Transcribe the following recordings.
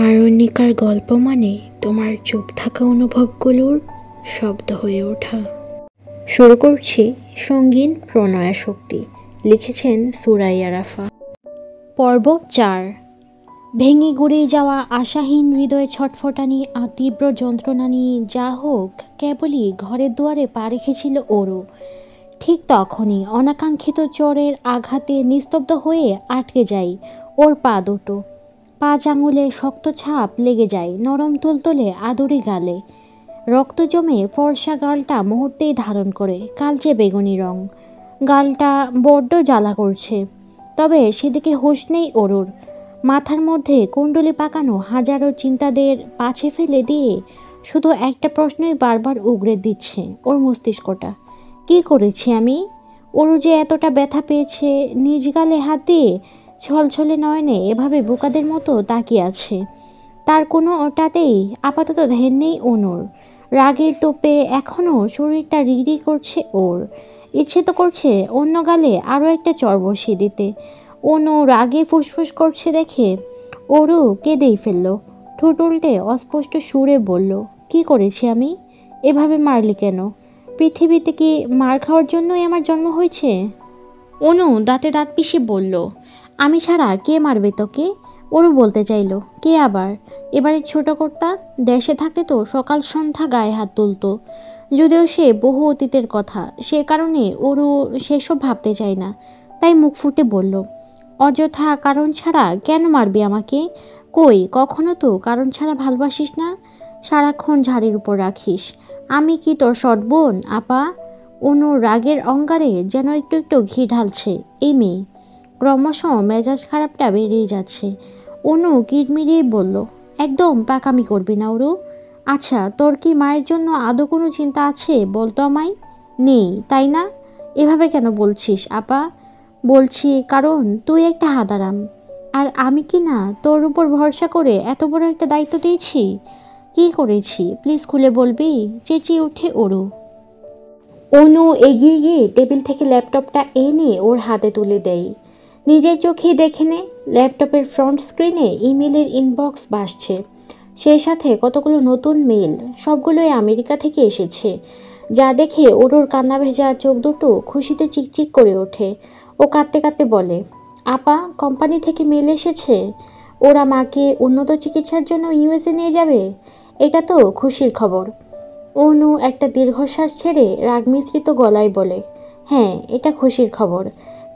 আরণ্যিকার গল্প মানে তোমার চুপ থাকা অনুভবগুলোর শব্দ হয়ে ওঠা। শুরু করছি সঙ্গীন প্রণয়াশক্তি। লিখেছেন সুরাইয়া রাফা। পর্ব 4। ভেঙে গুড়িয়ে যাওয়া আশাহীন হৃদয় ছটফটানি আর তীব্র যন্ত্রণা নিয়ে যা হোক কেবলই ঘরের দুয়ারে পা রেখেছিল ওরও। ঠিক তখনই অনাকাঙ্ক্ষিত চোরের আঘাতে নিস্তব্ধ হয়ে আটকে যায় ওর পা দুটো। 5 আঙুলে শক্ত ছাপ লেগে যায় নরম তুলতুলে আদুরি গালে। রক্ত জমে ফর্সা গালটা মুহূর্তেই ধারণ করে কালচে বেগুনি রং। গালটা বড্ড জ্বালা করছে, তবে সেদিকে হুঁশ নেই ওরুর। মাথার মধ্যে কুণ্ডলি পাকানো হাজারো চিন্তাদের পাছে ফেলে দিয়ে শুধু একটা প্রশ্নই বারবার উগরে দিচ্ছে ওর মস্তিষ্কটা। কী করেছি আমি? ওরু যে এতটা ব্যথা পেয়েছে, নিজ গালে হাত দিয়ে ছলছলে নয়নে এভাবে বোকাদের মতো তাকিয়ে আছে। তার কোনো ওটাতেই আপাতত ধ্যান নেই অনুর। রাগের তোপে এখনও শরীরটা রিরি করছে ওর। ইচ্ছে তো করছে অন্য গালে আরও একটা চড় বসিয়ে দিতে। অনু রাগে ফুসফুস করছে দেখে ওরু কেঁদেই ফেলল। ঠোঁট উল্টে অস্পষ্ট সুরে বলল, কি করেছি আমি? এভাবে মারলি কেন? পৃথিবীতে কি মার খাওয়ার জন্যই আমার জন্ম হয়েছে? অনু দাঁতে দাঁত পিষে বলল, আমি ছাড়া কে মারবে তোকে? ওরও বলতে চাইল, কে আবার? এবারে ছোট কর্তা দেশে থাকতে তো সকাল সন্ধ্যা গায়ে হাত তুলত। যদিও সে বহু অতীতের কথা, সে কারণে ওরও সেসব ভাবতে চায় না। তাই মুখ ফুটে বলল, অযথা কারণ ছাড়া কেন মারবি আমাকে? কই কখনো তো কারণ ছাড়া ভালোবাসিস না, সারাক্ষণ ঝাড়ির উপর রাখিস। আমি কি তোর সৎ বোন আপা? অনু রাগের অঙ্গারে যেন একটু একটু ঘি ঢালছে এই মেয়ে। ক্রমশ মেজাজ খারাপটা বেরিয়ে যাচ্ছে। অনু কিড়মিড়িয়ে বলল, একদম পাকামি করবি না ওরু। আচ্ছা তোর কি মায়ের জন্য আদৌ কোনো চিন্তা আছে বলতো আমায়? নেই তাই না? এভাবে কেন বলছিস আপা? বলছি কারণ তুই একটা হাঁদারাম, আর আমি কি না তোর উপর ভরসা করে এত বড় একটা দায়িত্ব দিয়েছি? কি করেছি প্লিজ খুলে বলবি? চেঁচিয়ে ওঠে ওরু। অনু এগিয়ে গিয়ে টেবিল থেকে ল্যাপটপটা এনে ওর হাতে তুলে দেয়। নিজের চোখেই দেখে নে, ল্যাপটপের ফ্রন্ট স্ক্রিনে ইমেলের ইনবক্স ভাসছে। সেই সাথে কতগুলো নতুন মেল, সবগুলোই আমেরিকা থেকে এসেছে। যা দেখে ওর কান্না ভেজা চোখ দুটো খুশিতে চিকচিক করে ওঠে। ও কাঁদতে কাঁদতে বলে, আপা কোম্পানি থেকে মেল এসেছে, ওরা মাকে উন্নত চিকিৎসার জন্য ইউএসএ নিয়ে যাবে। এটা তো খুশির খবর। অনু একটা দীর্ঘশ্বাস ছেড়ে রাগ মিশ্রিত গলায় বলে, হ্যাঁ এটা খুশির খবর,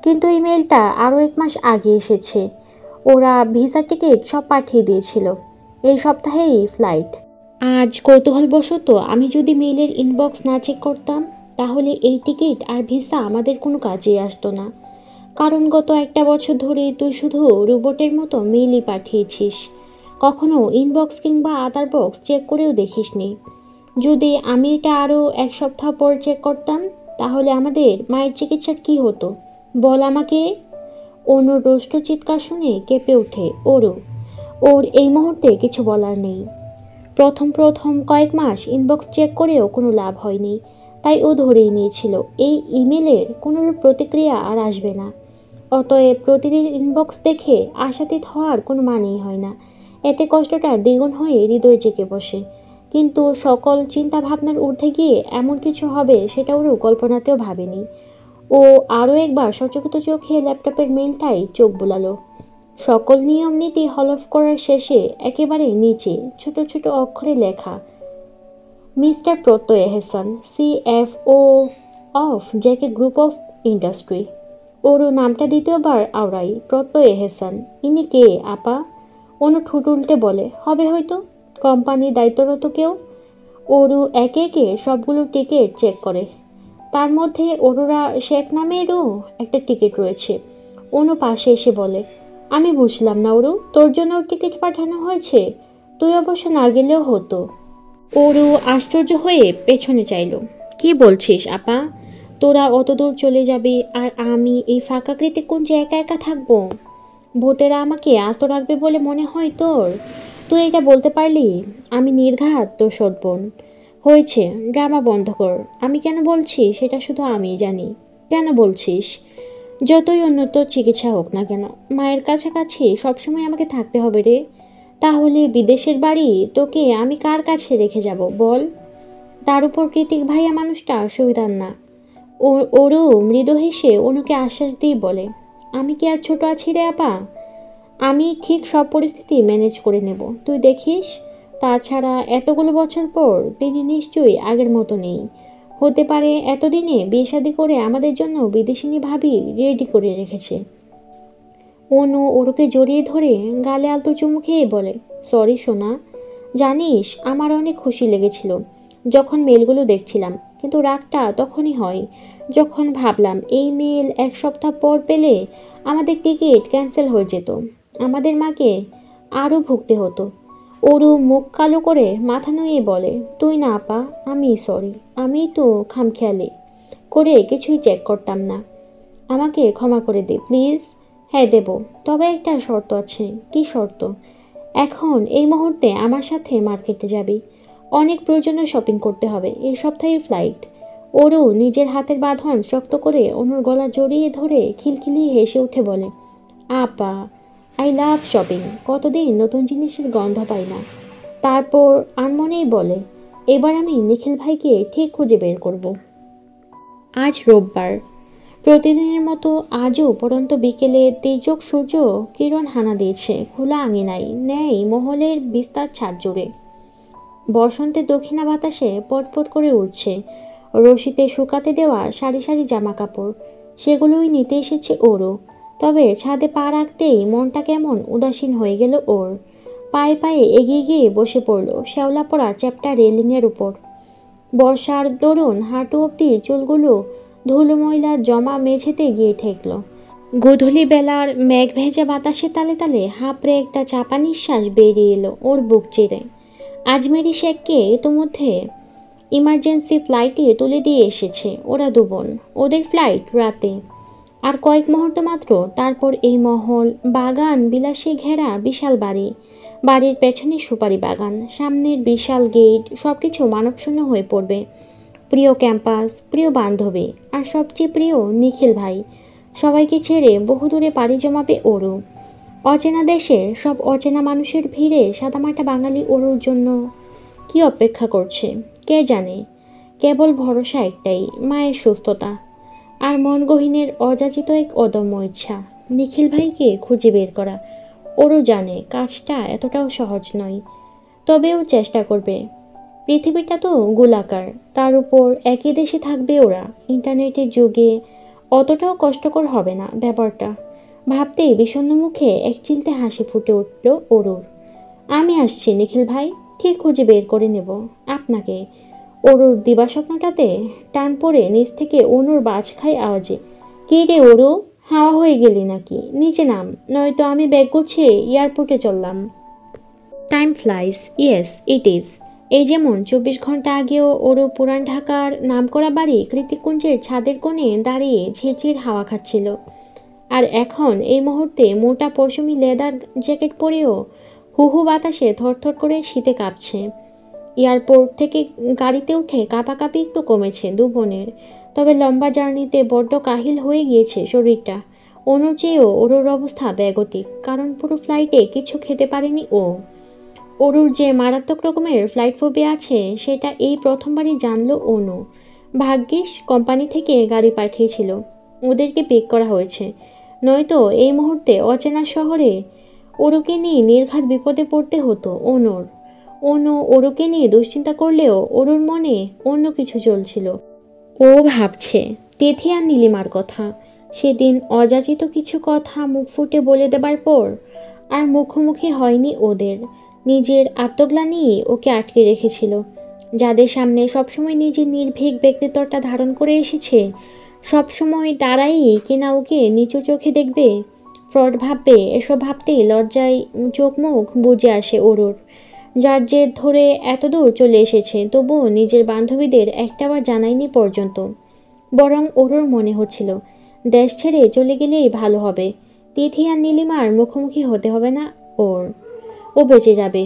কিন্তু ইমেলটা আরও 1 মাস আগে এসেছে। ওরা ভিসা টিকিট সব পাঠিয়ে দিয়েছিল, এই সপ্তাহেই ফ্লাইট। আজ কৌতূহলবশত আমি যদি মেইলের ইনবক্স না চেক করতাম, তাহলে এই টিকিট আর ভিসা আমাদের কোনো কাজেই আসতো না। কারণ গত 1টা বছর ধরে তুই শুধু রোবটের মতো মেইলই পাঠিয়েছিস, কখনো ইনবক্স কিংবা আদার বক্স চেক করেও দেখিসনি। যদি আমি এটা আরও 1 সপ্তাহ পর চেক করতাম, তাহলে আমাদের মায়ের চিকিৎসার কি হতো বল আমাকে? অনুর রোষ্ট চিৎকার শুনে কেঁপে ওঠে ওরও। ওর এই মুহূর্তে কিছু বলার নেই। প্রথম প্রথম কয়েক মাস ইনবক্স চেক করেও কোনো লাভ হয়নি, তাই ও ধরেই নিয়েছিল এই ইমেলের কোনোরূপ প্রতিক্রিয়া আর আসবে না। অতএব প্রতিদিন ইনবক্স দেখে আশাতীত হওয়ার কোনো মানেই হয় না। এতে কষ্টটা দ্বিগুণ হয়ে হৃদয়ে জেঁকে বসে। কিন্তু সকল চিন্তা ভাবনার ঊর্ধ্বে গিয়ে এমন কিছু হবে সেটা ওরও কল্পনাতেও ভাবেনি। ও আরও একবার সচকিত চোখে ল্যাপটপের মেইলটাই চোখ বুলালো। সকল নিয়ম নীতি হলফ করার শেষে একেবারে নিচে ছোট ছোট অক্ষরে লেখা, mister Pratyay Ehsan, CFO of JK group of industry. ওরও নামটা দ্বিতীয়বার আওড়াই, প্রত্যয় এহসান। ইনি কে আপা? অনু ঠোঁট উল্টে বলে, হবে হয়তো কোম্পানির দায়িত্বরত কেউ। ওরও একে একে সবগুলো টিকিট চেক করে। তার মধ্যে অরোরা শেখ নামেরও একটা টিকিট রয়েছে। অনু পাশে এসে বলে, আমি বুঝলাম না ওরু, তোর জন্য ওর টিকিট পাঠানো হয়েছে? তুই অবশ্য না গেলেও হতো। ওরু আশ্চর্য হয়ে পেছনে চাইল। কি বলছিস আপা? তোরা অত দূর চলে যাবি আর আমি এই ফাঁকাকৃতি কুঞ্জে একা একা থাকবো? ভূতেরা আমাকে আস্ত রাখবে বলে মনে হয় তোর? তুই এটা বলতে পারলি? আমি নির্ঘাত তোর সৎবোন। হয়েছে, ড্রামা বন্ধ কর। আমি কেন বলছি সেটা শুধু আমিই জানি। কেন বলছিস? যতই উন্নত চিকিৎসা হোক না কেন, মায়ের কাছাকাছি সবসময় আমাকে থাকতে হবে রে। তাহলে বিদেশের বাড়ি তোকে আমি কার কাছে রেখে যাব বল? তার উপর কৃতিক ভাইয়া মানুষটা সুবিধার না। ওরও মৃদু হেসে অনুকে আশ্বাস দিয়ে বলে, আমি কি আর ছোট আছি রে আপা? আমি ঠিক সব পরিস্থিতি ম্যানেজ করে নেব, তুই দেখিস। তাছাড়া এতগুলো বছর পর তিনি নিশ্চয়ই আগের মতো নেই। হতে পারে এতদিনে বিয়ে শাদী করে আমাদের জন্য বিদেশিনী ভাবি রেডি করে রেখেছে। অনু ওরকে জড়িয়ে ধরে গালে আলতো চুমু খেয়ে বলে, সরি সোনা, জানিস আমার অনেক খুশি লেগেছিল যখন মেলগুলো দেখছিলাম, কিন্তু রাগটা তখনই হয় যখন ভাবলাম এই মেল এক সপ্তাহ পর পেলে আমাদের টিকিট ক্যান্সেল হয়ে যেত, আমাদের মাকে আরও ভুগতে হতো। ওরু মুখ কালো করে মাথা নুয়ে বলে, তুই না আপা, আমি সরি, আমি তো খামখেয়ালি করে কিছুই চেক করতাম না, আমাকে ক্ষমা করে দে প্লিজ। হ্যাঁ দেব, তবে একটা শর্ত আছে। কি শর্ত? এখন এই মুহূর্তে আমার সাথে মার্কেটে যাবি, অনেক প্রয়োজনীয় শপিং করতে হবে, এই সপ্তাহে ফ্লাইট। ওরও নিজের হাতের বাঁধন শক্ত করে অনুর গলা জড়িয়ে ধরে খিলখিলিয়ে হেসে উঠে বলে, আপা, আই লাভ শপিং, কতদিন নতুন জিনিসের গন্ধ পাই না। তারপর আনমনেই বলে, এবার আমি নিখিল ভাইকে ঠিক খুঁজে বের করব। আজ রোববার, প্রতিদিনের মতো আজও পরন্ত বিকেলে তেজক সূর্য কিরণ হানা দিয়েছে খোলা আঙিনায়, নেই মহলের বিস্তার ছাদ জুড়ে। বসন্তের দক্ষিণা বাতাসে পটপট করে উঠছে রশিতে শুকাতে দেওয়া সারি সারি জামা কাপড়, সেগুলোই নিতে এসেছে ওরও। তবে ছাদে পা রাখতেই মনটা কেমন উদাসীন হয়ে গেল ওর। পায়ে পায়ে এগিয়ে গিয়ে বসে পড়ল শ্যাওলা পড়া চ্যাপ্টা রেলিংয়ের উপর। বর্ষার দরুন হাঁটু অব্দি চুলগুলো ধুলো ময়লার জমা মেঝেতে গিয়ে ঠেকল। গোধূলি বেলার মেঘ ভেজা বাতাসে তালে তালে হাঁপড়ে একটা চাপা নিঃশ্বাস বেরিয়ে এলো ওর বুক চিরে। আজমেরি শেখকে ইতোমধ্যে ইমার্জেন্সি ফ্লাইটে তুলে দিয়ে এসেছে ওরা দুবোন। ওদের ফ্লাইট রাতে, আর কয়েক মুহূর্ত মাত্র, তারপর এই মহল, বাগান বিলাসে ঘেরা বিশাল বাড়ি, বাড়ির পেছনে সুপারি বাগান, সামনের বিশাল গেট, সবকিছু মানবশূন্য হয়ে পড়বে। প্রিয় ক্যাম্পাস, প্রিয় বান্ধবী, আর সবচেয়ে প্রিয় নিখিল ভাই, সবাইকে ছেড়ে বহুদূরে পাড়ি জমাবে ওরু। অচেনা দেশে সব অচেনা মানুষের ভিড়ে সাদামাটা বাঙালি ওরুর জন্য কি অপেক্ষা করছে কে জানে। কেবল ভরসা একটাই, মায়ের সুস্থতা, আর মন গহীনের অযাচিত এক অদম্য ইচ্ছা, নিখিল ভাইকে খুঁজে বের করা। ওরও জানে কাজটা এতটাও সহজ নয়, তবেও চেষ্টা করবে। পৃথিবীটা তো গোলাকার, তার উপর একই দেশে থাকবে ওরা, ইন্টারনেটের যুগে অতটাও কষ্টকর হবে না ব্যাপারটা। ভাবতেই বিষণ্ণ মুখে এক চিলতে হাসি ফুটে উঠল অরুর। আমি আসছি নিখিল ভাই, ঠিক খুঁজে বের করে নেব আপনাকে। অরুর দিবাস্বপ্নটাতে টান পড়ে নিচ থেকে অনুর বাজ খায় আওয়াজে, কে রে অরু, হাওয়া হয়ে গেলি নাকি? নিচে নাম, নয়তো আমি ব্যাগ গুছিয়ে এয়ারপোর্টে চললাম। Time flies, yes it is. এই যেমন 24 ঘন্টা আগেও ওরও পুরান ঢাকার নামকরা বাড়ি কৃতিকুঞ্জের ছাদের কোণে দাঁড়িয়ে ঝিরঝির হাওয়া খাচ্ছিল, আর এখন এই মুহূর্তে মোটা পশমি লেদার জ্যাকেট পরেও হু হু বাতাসে থরথর করে শীতে কাঁপছে। এয়ারপোর্ট থেকে গাড়িতে উঠে কাঁপাকাঁপি একটু কমেছে দু বোনের, তবে লম্বা জার্নিতে বড্ড কাহিল হয়ে গিয়েছে শরীরটা। অনুর চেয়েও ওরুর অবস্থা বেগতিক, কারণ পুরো ফ্লাইটে কিছু খেতে পারেনি ও। অরুর যে মারাত্মক রকমের ফ্লাইট ফোবিয়া আছে সেটা এই প্রথমবারই জানলো অনু। ভাগ্যিস কোম্পানি থেকে গাড়ি পাঠিয়েছিল, ওদেরকে পিক করা হয়েছে, নয়তো এই মুহূর্তে অচেনা শহরে অরুকে নিয়ে নির্ঘাত বিপদে পড়তে হতো অনুর। অনু অরুকে নিয়ে দুশ্চিন্তা করলেও অরুর মনে অন্য কিছু চলছিল। ও ভাবছে তিথি আর নীলিমার কথা। সেদিন অযাচিত কিছু কথা মুখ ফুটে বলে দেবার পর আর মুখোমুখি হয়নি ওদের। নিজের আত্মগ্লানিই ওকে আটকে রেখেছিল। যাদের সামনে সবসময় নিজের নির্ভীক ব্যক্তিত্বটা ধারণ করে এসেছে, সবসময় তারাই কিনা ওকে নিচু চোখে দেখবে, ফ্রড ভাববে, এসব ভাবতেই লজ্জায় চোখ মুখ বুজে আসে অরুর। যার জেদ ধরে এতদূর চলে এসেছে, তবুও নিজের বান্ধবীদের একটাবার জানায়নি পর্যন্ত। বরং অরুর মনে হচ্ছিল দেশ ছেড়ে চলে গেলেই ভালো হবে, তিথি আর নীলিমার মুখোমুখি হতে হবে না ওর, ও বেঁচে যাবে।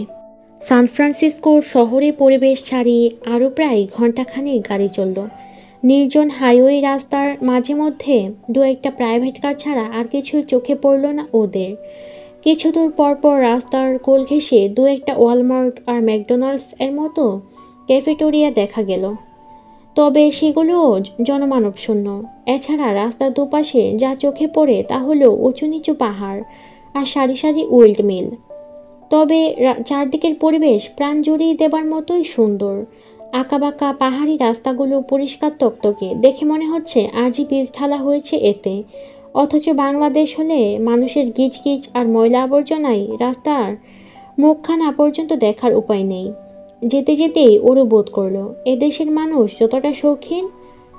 সান ফ্রান্সিসকোর শহরে পরিবেশ ছাড়িয়ে আরও প্রায় ঘণ্টাখানেক গাড়ি চলল। নির্জন হাইওয়ে রাস্তার মাঝে মধ্যে দু একটা প্রাইভেট কার ছাড়া আর কিছুই চোখে পড়ল না ওদের। কিছু দূর পরপর রাস্তার কোল ঘেঁষে দু একটা ওয়ালমার্ট আর ম্যাকডোনাল্ডস এর মতো ক্যাফেটেরিয়া দেখা গেল, তবে সেগুলোও জনমানব শূন্য। এছাড়া রাস্তার দুপাশে যা চোখে পড়ে তা হলো উঁচু নিচু পাহাড় আর সারি সারি উইল্ড মিল। তবে চারদিকের পরিবেশ প্রাণ জুড়িয়ে দেবার মতোই সুন্দর। আঁকাবাঁকা পাহাড়ি রাস্তাগুলো পরিষ্কার তকতকে, দেখে মনে হচ্ছে আজই বীজ ঢালা হয়েছে এতে। অথচ বাংলাদেশ হলে মানুষের গিজগিজ আর ময়লা আবর্জনায় রাস্তার মুখখানা পর্যন্ত দেখার উপায় নেই। যেতে যেতেই ওরও বোধ করলো এদেশের মানুষ যতটা শৌখিন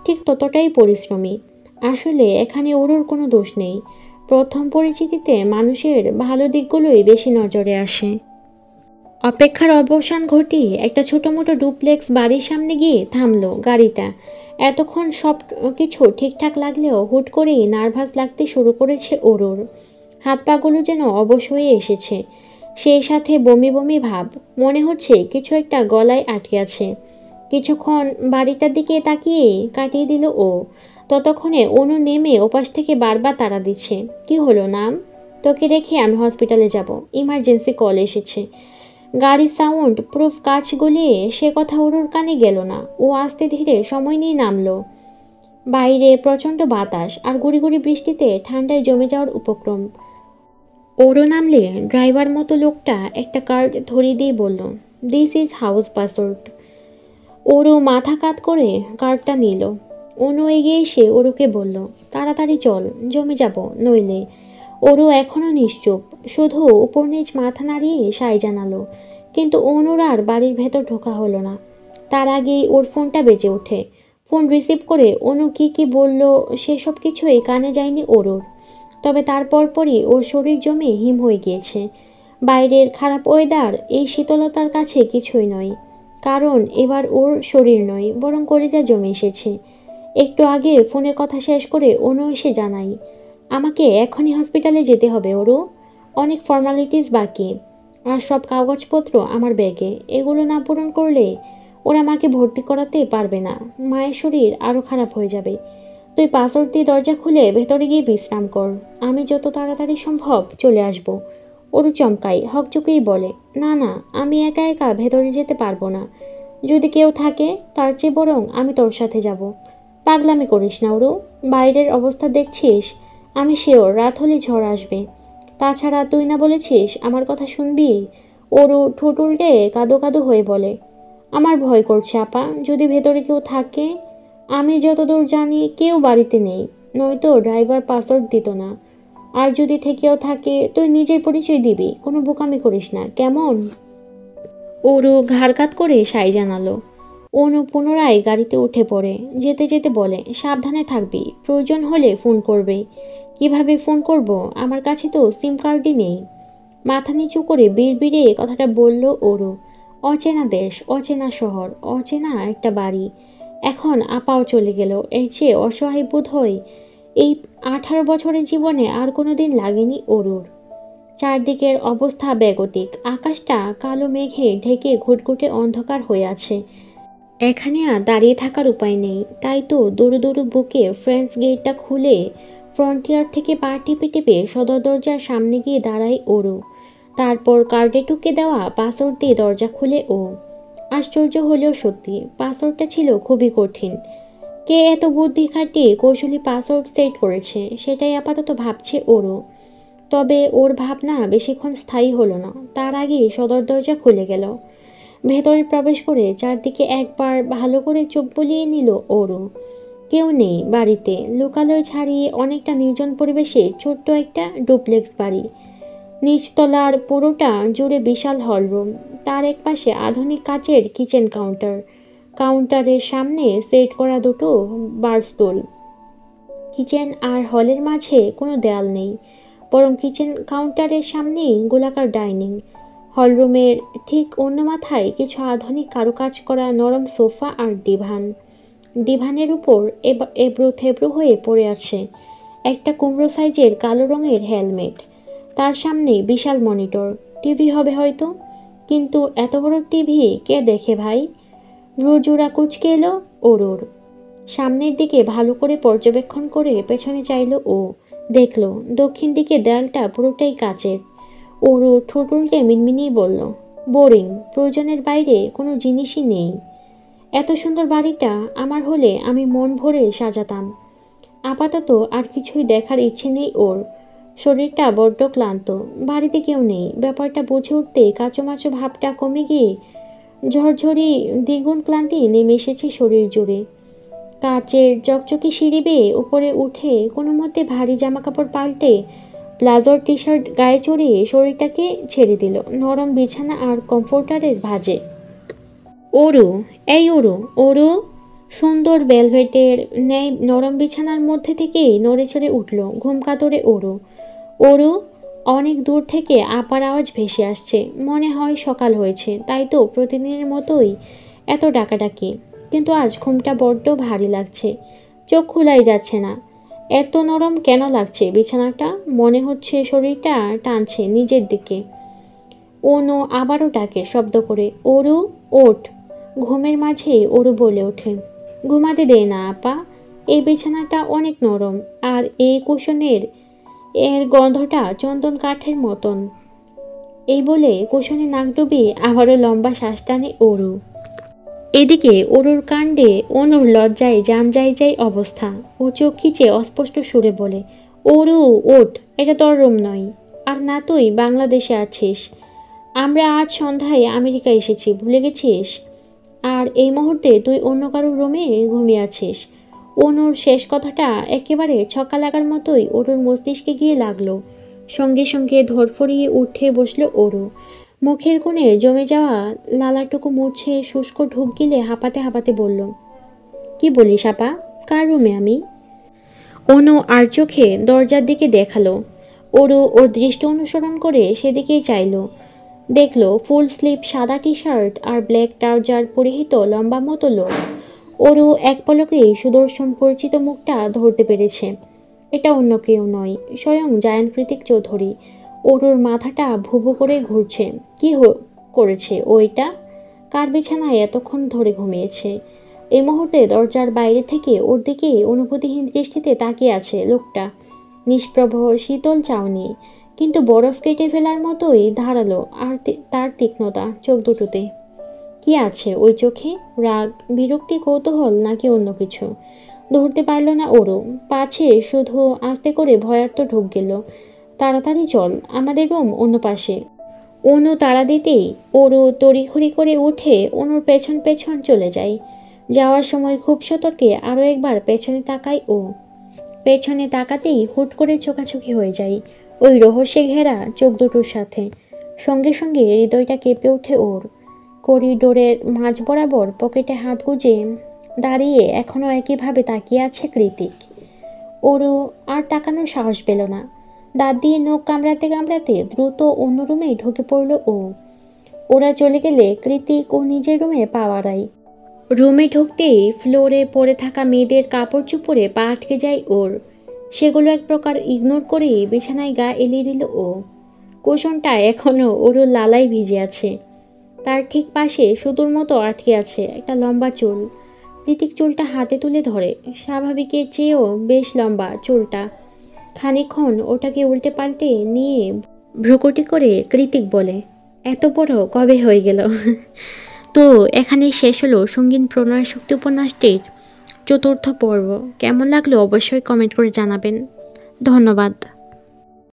ঠিক ততটাই পরিশ্রমী। আসলে এখানে ওরও কোনো দোষ নেই। প্রথম পরিচিতিতে মানুষের ভালো দিকগুলোই বেশি নজরে আসে। অপেক্ষার অবসান ঘটিয়ে একটা ছোটোমোটো ডুপ্লেক্স বাড়ির সামনে গিয়ে থামলো গাড়িটা। এতক্ষণ সব কিছু ঠিকঠাক লাগলেও হুট করেই নার্ভাস লাগতে শুরু করেছে ওরুর। হাত পাগুলো যেন অবশ হয়ে এসেছে, সেই সাথে বমি বমি ভাব। মনে হচ্ছে কিছু একটা গলায় আটকে আছে। কিছুক্ষণ বাড়িটার দিকে তাকিয়ে কাটিয়ে দিল ও। ততক্ষণে অনু নেমে ওপাশ থেকে বারবার তাড়া দিচ্ছে। কি হলো নাম? তোকে রেখে আমি হসপিটালে যাব, ইমার্জেন্সি কল এসেছে। গাড়ির সাউন্ড প্রুফ কাঁচ গলিয়ে সে কথা ওরুর কানে গেল না। ও আস্তে ধীরে সময় নিয়ে নামলো। বাইরে প্রচণ্ড বাতাস আর গুড়ি গুড়ি বৃষ্টিতে ঠান্ডায় জমে যাওয়ার উপক্রম। ওরও নামলে ড্রাইভার মতো লোকটা একটা কার্ড ধরিয়ে দিয়ে বলল, দিস ইজ হাউস পাসওয়ার্ড। ওরও মাথা কাত করে কার্ডটা নিল। অনু এগিয়ে এসে ওরুকে বলল, তাড়াতাড়ি চল, জমে যাব নইলে। ওরও এখনও নিশ্চুপ, শুধু উপর নিচ মাথা নাড়িয়ে সায় জানালো। কিন্তু অনুর আর বাড়ির ভেতর ঢোকা হলো না। তার আগেই ওর ফোনটা বেজে ওঠে। ফোন রিসিভ করে অনু কি বলল সেসব কিছুই কানে যায়নি ওরুর। তবে তারপর পরই ওর শরীর জমে হিম হয়ে গিয়েছে। বাইরের খারাপ ওয়েদার এই শীতলতার কাছে কিছুই নয়। কারণ এবার ওর শরীর নয়, বরং কলিজা জমে এসেছে। একটু আগে ফোনে কথা শেষ করে অনু এসে জানাই, আমাকে এখনই হসপিটালে যেতে হবে ওরু, অনেক ফর্মালিটিস বাকি, আর সব কাগজপত্র আমার ব্যাগে। এগুলো না পূরণ করলে ওরা মাকে ভর্তি করাতে পারবে না। মায়ের শরীর আরও খারাপ হয়ে যাবে। তুই পাসওয়ার্ড দিয়ে দরজা খুলে ভেতরে গিয়ে বিশ্রাম কর, আমি যত তাড়াতাড়ি সম্ভব চলে আসব। ওরু চমকাই, হকচকিয়েই বলে, না না, আমি একা একা ভেতরে যেতে পারবো না। যদি কেউ থাকে তার চেয়ে বরং আমি তোর সাথে যাব। পাগলামি করিস না ওরু, বাইরের অবস্থা দেখছিস। আমি শিওর রাত হলে ঝড় আসবে। তাছাড়া তুই না বলেছিস আমার কথা শুনবি? ওরু ঠোঁট উল্টে কাদো কাদো হয়ে বলে, আমার ভয় করছে আপা, যদি ভেতরে কেউ থাকে। আমি যতদূর জানি কেউ বাড়িতে নেই, নয়তো ড্রাইভার পাসওয়ার্ড দিত না। আর যদি থেকেও থাকে তুই নিজের পরিচয় দিবি, কোনো বোকামি করিস না, কেমন? ওরু ঘাড় কাত করে সাই জানালো। অনু পুনরায় গাড়িতে উঠে পড়ে। যেতে যেতে বলে, সাবধানে থাকবি, প্রয়োজন হলে ফোন করবে। কিভাবে ফোন করব? আমার কাছে তো সিম কার্ডই নেই। মাথা নিচু করে বিড়বিড়ে কথাটা বলল ওরু। অচেনা দেশ, অচেনা শহর, অচেনা একটা বাড়ি। এখন আপাও চলে গেল, এর চেয়ে অসহায় বোধ হয় এই 18 বছরের জীবনে আর কোনো দিন লাগেনি ওরুর। চারদিকের অবস্থা বেগতিক। আকাশটা কালো মেঘে ঢেকে ঘুটঘুটে অন্ধকার হয়ে আছে। এখানে আর দাঁড়িয়ে থাকার উপায় নেই। তাই তো দৌড়ে দৌড়ে বুকে ফ্রেন্ডস গেটটা খুলে ফ্রন্টিয়ার থেকে পা টিপে টিপে সদর দরজার সামনে গিয়ে দাঁড়ায় ওরু। তারপর কার্ডে টুকে দেওয়া পাসওয়ার্ড দিয়ে দরজা খুলে ও। আশ্চর্য হলেও সত্যি, পাসওয়ার্ডটা ছিল খুবই কঠিন। কে এত বুদ্ধি খাটিয়ে কৌশলী পাসওয়ার্ড সেট করেছে সেটাই আপাতত ভাবছে ওরও। তবে ওর ভাবনা বেশিক্ষণ স্থায়ী হলো না। তার আগেই সদর দরজা খুলে গেল। ভেতরে প্রবেশ করে চারদিকে একবার ভালো করে চোখ বুলিয়ে নিল ওরও। কেউ নেই বাড়িতে। লোকালয় ছাড়িয়ে অনেকটা নির্জন পরিবেশে ছোট্ট একটা ডুপ্লেক্স বাড়ি। নিচতলার পুরোটা জুড়ে বিশাল হলরুম, তার একপাশে আধুনিক কাচের কিচেন কাউন্টার। কাউন্টারের সামনে সেট করা দুটো বার স্টুল। কিচেন আর হলের মাঝে কোনো দেয়াল নেই, বরং কিচেন কাউন্টারের সামনেই গোলাকার ডাইনিং। হলরুমের ঠিক অন্য মাথায় কিছু আধুনিক কারুকাজ করা নরম সোফা আর ডিভান। ডিভানের উপর এবড়ো থেবড়ো হয়ে পড়ে আছে একটা কুমড়ো সাইজের কালো রঙের হেলমেট। তার সামনে বিশাল মনিটর, টিভি হবে হয়তো। কিন্তু এত বড় টিভি কে দেখে ভাই? ভ্রুজোড়া কুঁচকে এলো ওরুর। সামনের দিকে ভালো করে পর্যবেক্ষণ করে পেছনে চাইল ও। দেখল দক্ষিণ দিকে দেয়ালটা পুরোটাই কাচের। ওরও ঠোঁট উল্টে মিনমিনিয়ে বলল, বোরিং, প্রয়োজনের বাইরে কোনো জিনিসই নেই। এত সুন্দর বাড়িটা আমার হলে আমি মন ভরে সাজাতাম। আপাতত আর কিছুই দেখার ইচ্ছে নেই ওর। শরীরটা বড্ড ক্লান্ত, বাড়িতে কেউ নেই, ব্যাপারটা বুঝে উঠতে কাঁচোমাচো ভাবটা কমে গিয়ে ঝরঝরি দ্বিগুণ ক্লান্তি নেমে এসেছে শরীর জুড়ে। কাচের চকচকে সিঁড়ি বেয়ে উপরে উঠে কোনো মতে ভারী জামাকাপড় পাল্টে প্লাজোর টি শার্ট গায়ে চড়িয়ে শরীরটাকে ছেড়ে দিল নরম বিছানা আর কমফোর্টারের ভাঁজে। ওরু, এই ওরু, ওরু! সুন্দর ভেলভেটের ন্যায় নরম বিছানার মধ্যে থেকেই নড়ে চড়ে উঠল ঘুম কাতরে ওরু। ওরু! অনেক দূর থেকে আপার আওয়াজ ভেসে আসছে। মনে হয় সকাল হয়েছে, তাই তো প্রতিদিনের মতোই এত ডাকাডাকি। কিন্তু আজ ঘুমটা বড্ড ভারী লাগছে, চোখ খোলাই যাচ্ছে না। এত নরম কেন লাগছে বিছানাটা? মনে হচ্ছে শরীরটা টানছে নিজের দিকে। অনু আবারও ডাকে শব্দ করে, ওরু, ওঠ! ঘুমের মাঝে ওরু বলে ওঠে, ঘুমাতে দে না আপা, এই বিছানাটা অনেক নরম, আর এই কুশনের এর গন্ধটা চন্দন কাঠের মতন। এই বলে কুশনে নাক ডুবিয়ে আবারও লম্বা শ্বাস টানে ওরু। এদিকে অরুর কাণ্ডে অনুর লজ্জায় জান যাই যাই অবস্থা। ও চোখ খিচে অস্পষ্ট সুরে বলে, অরু, ওঠ! এটা তোর রুম নয়। আর না তুই বাংলাদেশে আছিস, আমরা আজ সন্ধ্যায় আমেরিকা এসেছি, ভুলে গেছিস? আর এই মুহূর্তে তুই অন্য কারোর রুমে ঘুমিয়ে আছিস। অনুর শেষ কথাটা একেবারে ছক্কা লাগার মতোই অরুর মস্তিষ্কে গিয়ে লাগলো। সঙ্গে সঙ্গে ধরফরিয়ে উঠে বসলো অরু। মুখের কোণে জমে যাওয়া লালাটুকু মুছে শুষ্ক ঢুক গিলে হাঁপাতে হাঁপাতে বলল, কি বলিস আপা? কার রুমে আমি? অনু আর চোখে দরজার দিকে দেখালো। অরু ওর দৃষ্টি অনুসরণ করে সেদিকেই চাইল। দেখলো ফুল স্লিভ সাদা টি শার্ট আর ব্ল্যাক ট্রাউজার পরিহিত লম্বা মতো লোক। অরু এক পলকেই সুদর্শন পরিচিত মুখটা ধরতে পেরেছে। এটা অন্য কেউ নয়, স্বয়ং জায়ান কৃতিক চৌধুরী। অরুর মাথাটা ভুবু করে ঘুরছে। কি করেছে ওইটা? কার বিছানায় এতক্ষণ ধরে ঘুমিয়েছে? এই মুহূর্তে দরজার বাইরে থেকে ওর দিকে অনুভূতিহীন দৃষ্টিতে তাকিয়ে আছে লোকটা। নিষ্প্রভ শীতল চাউনি, কিন্তু বরফ কেটে ফেলার মতোই ধারালো, আর তার তীক্ষ্ণতা চোখ দুটোতে। কি আছে ওই চোখে? রাগ, বিরক্তি, কৌতূহল, নাকি অন্য কিছু? ধরতে পারল না ওরও। পাছে শুধু আস্তে করে ভয়ার্থ ঢোক গেল, তাড়াতাড়ি চল, আমাদের রুম অন্য পাশে। অনু তাড়া দিতেই ওরও তড়িঘড়ি করে উঠে অনুর পেছন পেছন চলে যায়। যাওয়ার সময় খুব সতর্কে আরও একবার পেছনে তাকায় ও। পেছনে তাকাতেই হুট করে চোখাচোখি হয়ে যায় ওই রহস্যে ঘেরা চোখ দুটোর সাথে। সঙ্গে সঙ্গে হৃদয়টা কেঁপে ওঠে ওর। করিডোরের মাঝ বরাবর পকেটে হাত গুজে দাঁড়িয়ে এখনও একইভাবে তাকিয়ে আছে কৃতিক। ওরও আর তাকানোর সাহস পেল না। দাঁত দিয়ে নখ কামড়াতে কামড়াতে দ্রুত অন্য রুমে ঢুকে পড়ল ও। ওরা চলে গেলে কৃতিক ও নিজের রুমে পা বাড়ায়। রুমে ঢুকতেই ফ্লোরে পড়ে থাকা মেয়েদের কাপড় চুপড়ে পা আটকে যায় ওর। সেগুলো এক প্রকার ইগনোর করেই বিছানায় গা এলিয়ে দিল ও। কুশনটা এখনও ওর লালায় ভিজে আছে। তার ঠিক পাশে সুতোর মতো আটকে আছে একটা লম্বা চুল। কৃতিক চুলটা হাতে তুলে ধরে। স্বাভাবিকের চেয়েও বেশ লম্বা চুলটা। খানিকক্ষণ ওটাকে উল্টে পাল্টে নিয়ে ভ্রুকুটি করে কৃতিক বলে, এত বড় কবে হয়ে গেল? তো এখানেই শেষ হলো সঙ্গীন প্রণয় শক্তি উপন্যাসটির 4র্থ পর্ব। কেমন লাগলো অবশ্যই কমেন্ট করে জানাবেন। ধন্যবাদ।